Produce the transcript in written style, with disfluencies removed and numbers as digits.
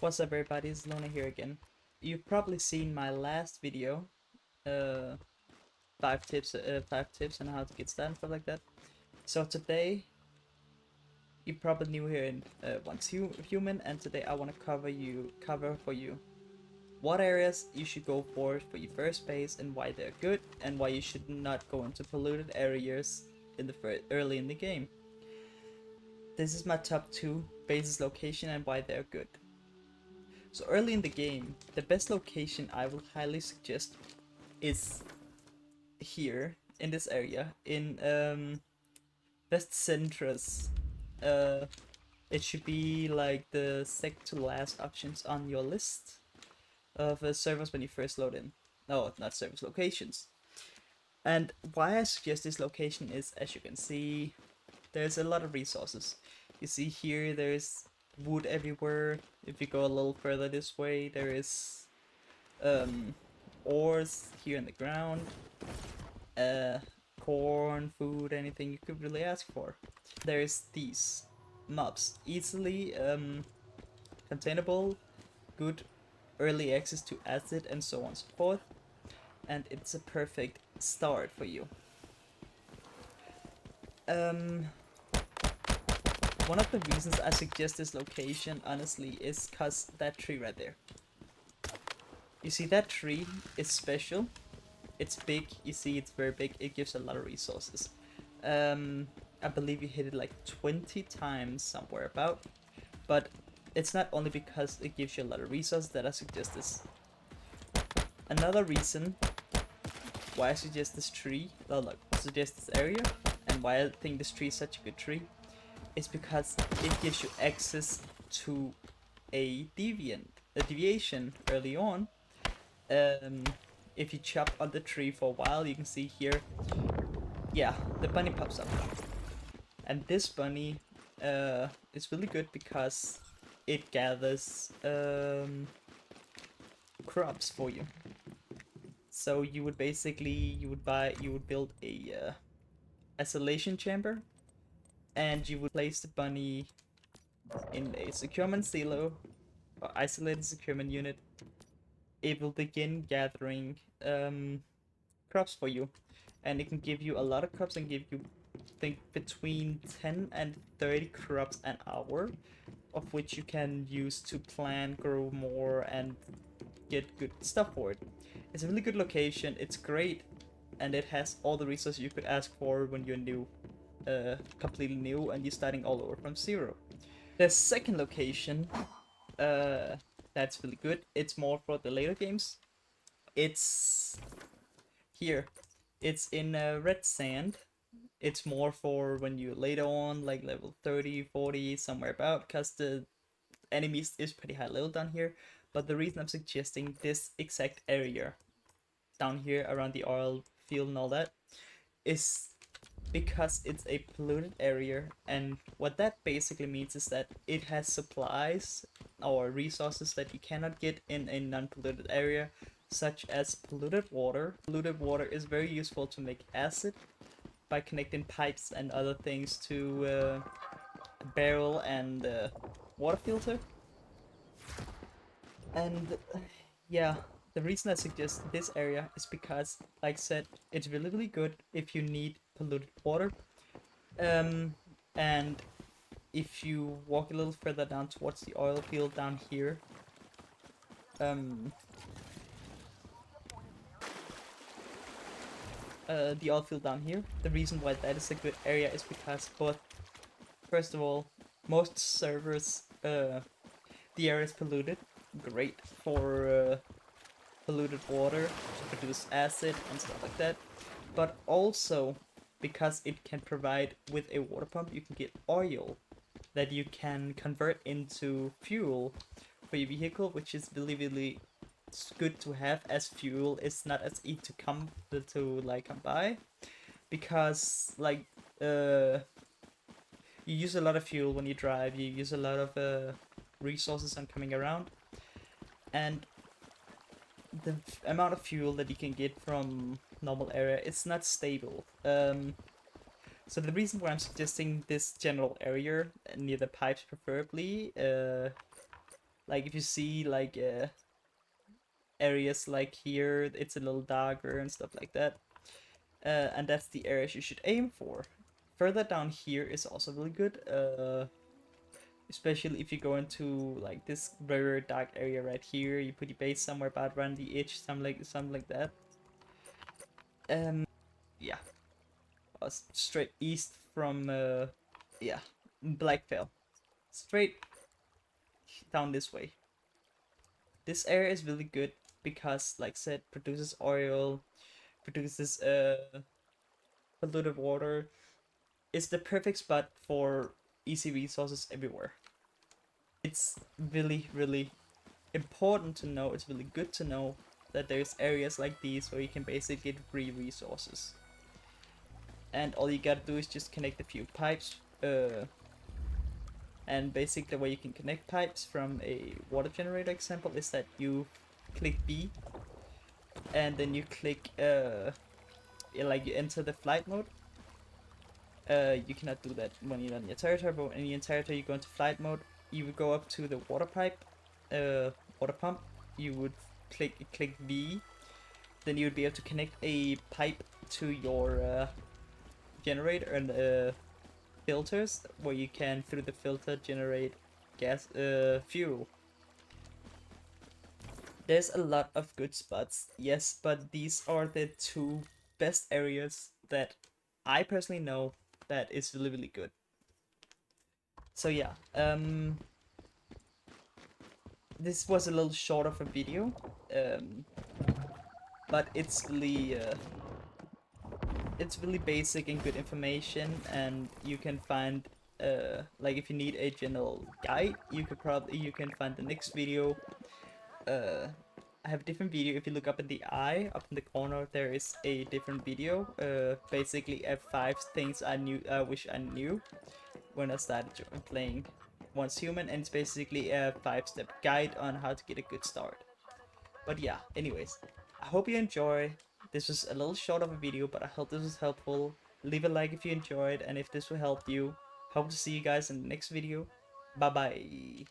What's up everybody, it's Luna here again. You've probably seen my last video, uh, 5 tips on how to get started and stuff like that. So today, you're probably new here in Once Human, and today I want to cover for you what areas you should go for your first base and why they're good, and why you should not go into polluted areas in the early in the game. This is my top 2 bases location and why they're good. So early in the game, the best location I will highly suggest is here in this area in West Centrus. Uh, it should be like the second to last options on your list of servers when you first load in. No, not servers, locations. And why I suggest this location is, as you can see, there's a lot of resources. You see here, there's wood everywhere. If you go a little further this way, there is ores here in the ground, corn, food, anything you could really ask for. There's these mobs, easily containable, good early access to acid, and so on and so forth, and it's a perfect start for you. One of the reasons I suggest this location, honestly, is cause that tree right there. You see, that tree is special. It's big. You see, it's very big. It gives a lot of resources. I believe you hit it like 20 times somewhere about. But it's not only because it gives you a lot of resources that I suggest this. Another reason why I suggest this tree, suggest this area, and why I think this tree is such a good tree, is because it gives you access to a deviation early on. If you chop on the tree for a while, you can see here, yeah, the bunny pops up. And this bunny is really good because it gathers crops for you. So you would basically, you would build a isolation chamber, and you would place the bunny in a securement silo or isolated securement unit. It will begin gathering crops for you, and it can give you a lot of crops and give you, I think, between 10 and 30 crops an hour, of which you can use to plant, grow more, and get good stuff for it. It's a really good location, it's great, and it has all the resources you could ask for when you're new, completely new, and you're starting all over from zero. The second location, that's really good. It's more for the later games. It's here. It's in red sand. It's more for when you later on, like level 30, 40, somewhere about, because the enemies is pretty high level down here. But the reason I'm suggesting this exact area down here around the oil field and all that is because it's a polluted area, and what that basically means is that it has supplies or resources that you cannot get in a non-polluted area, such as polluted water. Polluted water is very useful to make acid by connecting pipes and other things to a barrel and water filter. And yeah, the reason I suggest this area is because, like I said, it's really, really good if you need polluted water. And if you walk a little further down towards the oil field down here, the oil field down here, the reason why that is a good area is because first of all, most servers, the area is polluted, great for polluted water to produce acid and stuff like that, but also because it can provide, with a water pump, you can get oil that you can convert into fuel for your vehicle, which is really, really good to have, as fuel is not as easy to come by, because you use a lot of fuel when you drive, you use a lot of resources on coming around, and the amount of fuel that you can get from normal area, it's not stable. So the reason why I'm suggesting this general area near the pipes preferably, Like if you see like areas like here, it's a little darker and stuff like that. And that's the areas you should aim for. Further down here is also really good, especially if you go into like this very dark area right here. You put your base somewhere about around the edge, something like that. Yeah, straight east from yeah, Blackfell, straight down this way. This area is really good because, like I said, produces oil, produces polluted water. It's the perfect spot for easy resources everywhere. It's really, really important to know. It's really good to know that there's areas like these where you can basically get free resources. And all you gotta do is just connect a few pipes. And basically the way you can connect pipes from a water generator example is that you click B and then you click like you enter the flight mode. You cannot do that when you're on your territory, but in your territory you go into flight mode. You would go up to the water pipe, water pump. You would click V, then you would be able to connect a pipe to your generator and filters, where you can through the filter generate gas fuel. There's a lot of good spots, yes, but these are the two best areas that I personally know that is really, really good. So yeah, this was a little short of a video, but it's really basic and good information, and you can find like if you need a general guide, you can find the next video. I have a different video. If you look up in the eye, up in the corner, there is a different video. Basically, 5 things I wish I knew when I started playing Once Human, and it's basically a 5-step guide on how to get a good start. But yeah, anyways, I hope you enjoy. This was a little short of a video, but I hope this was helpful. Leave a like if you enjoyed, and if this will help you. Hope to see you guys in the next video. Bye bye.